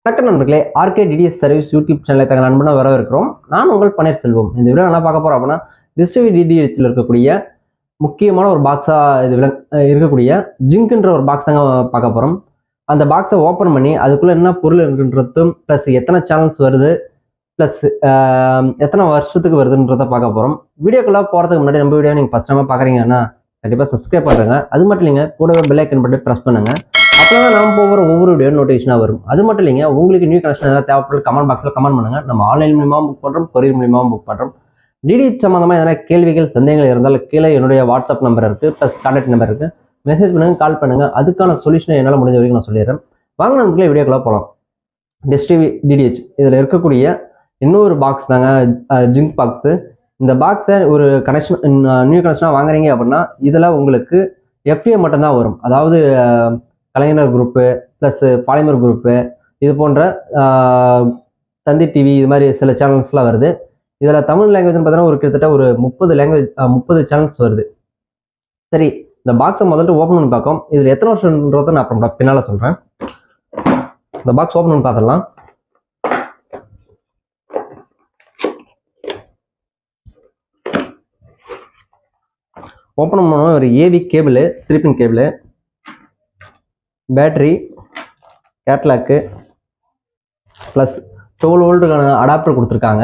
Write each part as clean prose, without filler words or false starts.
வணக்கம் நண்பர்களே, RK TDS service YouTube சேனலை தங்க நண்பனாக வரவேற்கிறோம். நான் உங்கள் பன்னீர்செல்வம். இந்த வீடியோ என்ன பார்க்க போகிறோம் அப்படின்னா, டிஸ்ட்ரிவி டிடிஹெச்சில் இருக்கக்கூடிய முக்கியமான ஒரு பாக்ஸாக இது இருக்கக்கூடிய ஜிங்க்ன்ற ஒரு பாக்ஸ் தாங்க பார்க்க போகிறோம். அந்த பாக்ஸை ஓப்பன் பண்ணி அதுக்குள்ளே என்ன பொருள் இருக்குன்றதும் ப்ளஸ் எத்தனை சேனல்ஸ் வருது ப்ளஸ் எத்தனை வருஷத்துக்கு வருதுன்றதை பார்க்க போகிறோம். வீடியோக்குள்ளே போகிறதுக்கு முன்னாடி நம்ம வீடியோ நீங்கள் ஃபஸ்ட் டைமாக பார்க்குறீங்கன்னா கண்டிப்பாக சப்ஸ்கிரைப் பண்ணுறேங்க. அது மட்டும் இல்லைங்க, கூடவே பெல் ஐக்கன் பட்டன் ப்ரெஸ் பண்ணுங்கள். அப்போதான் நாம் போகிற ஒவ்வொரு வீடியோ நோட்டிஃபிகேஷனாக வரும். அது மட்டும் இல்லைங்க, உங்களுக்கு நியூ கனெக்ஷன் ஏதாவது தேவைப்படும் கமெண்ட் பாக்ஸில் கமெண்ட் பண்ணுங்கள். நம்ம ஆன்லைன் மூலியமாக புக் பண்ணுறோம், கொரியர் மூலியமாக புக் பண்ணுறோம். டிடிஹெச் சம்மந்தமாக எதனா கேள்விகள் சந்தேகங்கள் இருந்தால் கீழே என்னுடைய வாட்ஸ்அப் நம்பர் இருக்குது, ப்ளஸ் கான்டாக்ட் நம்பர் இருக்குது. மெசேஜ் பண்ணுங்கள், கால் பண்ணுங்கள். அதுக்கான சொல்யூஷனை என்னால் முடிஞ்ச வரைக்கும் நான் சொல்லிடுறேன். வாங்க நண்பர்களே, வீடியோக்குள்ளே போகலாம். டிஸ்ட்ரிவி டிடிஹெச் இதில் இருக்கக்கூடிய இன்னொரு பாக்ஸ் தாங்க ஜிங்க் பாக்ஸு. இந்த பாக்ஸை ஒரு கனெக்ஷன் நியூ கனெக்ஷனாக வாங்குறீங்க அப்படின்னா இதில் உங்களுக்கு எஃப்டிஎம் மட்டும்தான் வரும். அதாவது கலைஞர் குரூப்பு ப்ளஸ் பாலிமர் குரூப்பு இது போன்ற தந்தி டிவி இது மாதிரி சில சேனல்ஸ்லாம் வருது. இதில் தமிழ் லாங்குவேஜ்னு பார்த்தீங்கன்னா ஒரு கிட்டத்தட்ட ஒரு 30 சேனல்ஸ் வருது. சரி, இந்த பாக்ஸை முதல்ல ஓப்பன் பண்ணி பார்க்கும். இதில் எத்தனை வருஷன்றதை நான் அப்புறம் பின்னால் சொல்கிறேன். இந்த பாக்ஸ் ஓப்பன் பண்ணி பார்த்துடலாம். ஓப்பன் பண்ணோம். ஒரு AV cable, 3 pin cable, battery, catalogue plus 12 வோல்ட்டுக்கான அடாப்டர் கொடுத்துருக்காங்க,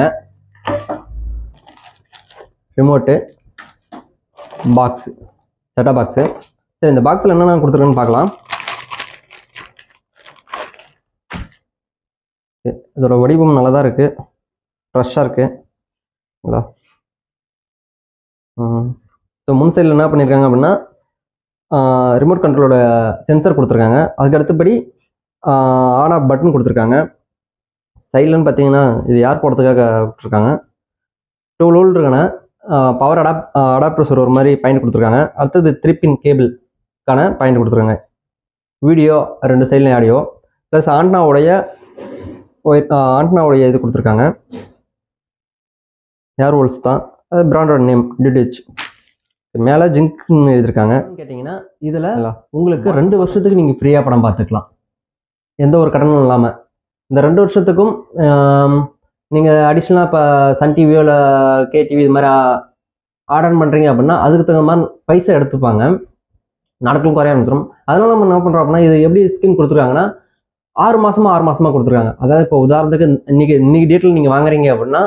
ரிமோட்டு, பாக்ஸு, செட்டா பாக்ஸு. சரி, இந்த பாக்ஸில் என்னென்ன கொடுத்துருக்குன்னு பார்க்கலாம். இதோட வடிவம் நல்லா தான் இருக்குது, ஃப்ரெஷ்ஷாக இருக்குங்களா. ஸோ முன் சைடில் என்ன பண்ணியிருக்காங்க அப்படின்னா ரிமோட் கண்ட்ரோலோட சென்சர் கொடுத்துருக்காங்க. அதுக்கு அடுத்தபடி ஆன் ஆஃப் பட்டன் கொடுத்துருக்காங்க. சைட்லன்னு பார்த்தீங்கன்னா இது ஏர் போடுறதுக்காக கொடுத்துருக்காங்க. 12 வோல்ட்டுக்கான பவர் அடாப்டர்ஸ் ஒரு மாதிரி பாயிண்ட் கொடுத்துருக்காங்க. அடுத்தது 3 பின் கேபிள்கான பாயிண்ட் கொடுத்துருக்காங்க. வீடியோ 2 சைட்லையும் ஆடியோ ப்ளஸ் ஆண்டனாவுடைய இது கொடுத்துருக்காங்க. ஏர் ஹோல்ஸ் தான், அது பிராண்டோட நேம் டிடிஹெச். மேலே ஜிங்க்னு எழுதியிருக்காங்க. கேட்டிங்கன்னா இதில் உங்களுக்கு 2 வருஷத்துக்கு நீங்கள் ஃப்ரீயாக படம் பார்த்துக்கலாம், எந்த ஒரு கடனும் இல்லாமல். இந்த 2 வருஷத்துக்கும் நீங்கள் அடிஷ்னலாக இப்போ சன் டிவியோ இல்லை கேடிவி இது மாதிரி ஆர்டர் பண்ணுறீங்க அப்படின்னா அதுக்கு தகுந்த மாதிரி பைசா எடுத்துப்பாங்க, நாட்களும் குறைய ஆரம்பிச்சிடும். அதனால நம்ம என்ன பண்ணுறோம் அப்படின்னா இது எப்படி ஸ்கீம் கொடுத்துருக்காங்கன்னா 6 மாதமாக கொடுத்துருக்காங்க. அதாவது இப்போ உதாரணத்துக்கு இன்னைக்கு டேட்டில் நீங்கள் வாங்குறீங்க அப்படின்னா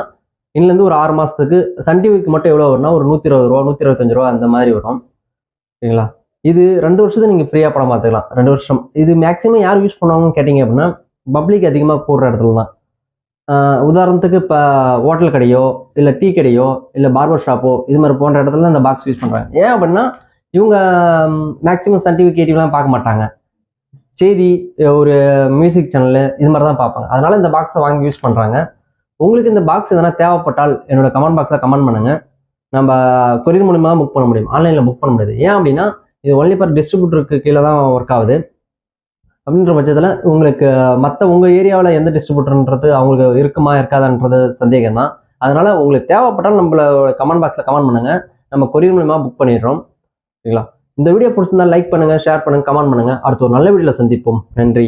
இன்னிலேருந்து ஒரு 6 மாதத்துக்கு சன் டிவிக்கு மட்டும் எவ்வளோ வரும்னா ஒரு 120 ரூபா 125 ரூபா அந்த மாதிரி வரும். சரிங்களா. இது 2 வருஷத்துக்கு நீங்கள் ஃப்ரீயாக படம் பார்த்துக்கலாம். 2 வருஷம். இது மேக்ஸிமம் யார் யூஸ் பண்ணுவாங்கன்னு கேட்டிங்க அப்படின்னா பப்ளிக் அதிகமாக கூடுற இடத்துல தான். உதாரணத்துக்கு இப்போ ஹோட்டல் கடையோ இல்லை டீ கடையோ இல்லை பார்பர் ஷாப்போ இது மாதிரி போன்ற இடத்துல இந்த பாக்ஸ் யூஸ் பண்ணுறாங்க. ஏன் அப்படின்னா இவங்க மேக்ஸிமம் சன் டிவி கேடிவிலாம் பார்க்க மாட்டாங்க, செய்தி ஒரு மியூசிக் சேனலு இது மாதிரி தான் பார்ப்பாங்க. அதனால இந்த பாக்ஸை வாங்கி யூஸ் பண்ணுறாங்க. உங்களுக்கு இந்த பாக்ஸ் எதனா தேவைப்பட்டால் என்னோட கமெண்ட் பாக்ஸில் கமெண்ட் பண்ணுங்கள். நம்ம கொரியர் மூலியமாக தான் புக் பண்ண முடியும், ஆன்லைனில் புக் பண்ண முடியாது. ஏன் அப்படின்னா இது ஒன்லி ஃபார் டிஸ்ட்ரிபியூட்டருக்கு கீழே தான் ஒர்க் ஆகுது. அப்படின்ற பட்சத்தில் உங்களுக்கு மற்ற உங்கள் ஏரியாவில் எந்த டிஸ்ட்ரிபியூட்டர்ன்றது அவங்களுக்கு இருக்குமா இருக்காதான்றது சந்தேகம் தான். அதனால் உங்களுக்கு தேவைப்பட்டால் நம்மளோட கமெண்ட் பாக்ஸில் கமெண்ட் பண்ணுங்கள், நம்ம கொரியர் மூலியமாக புக் பண்ணிடுறோம். சரிங்களா. இந்த வீடியோ பிடிச்சிருந்தா லைக் பண்ணுங்கள், ஷேர் பண்ணுங்கள், கமெண்ட் பண்ணுங்கள். அடுத்த ஒரு நல்ல வீடியோவில் சந்திப்போம். நன்றி.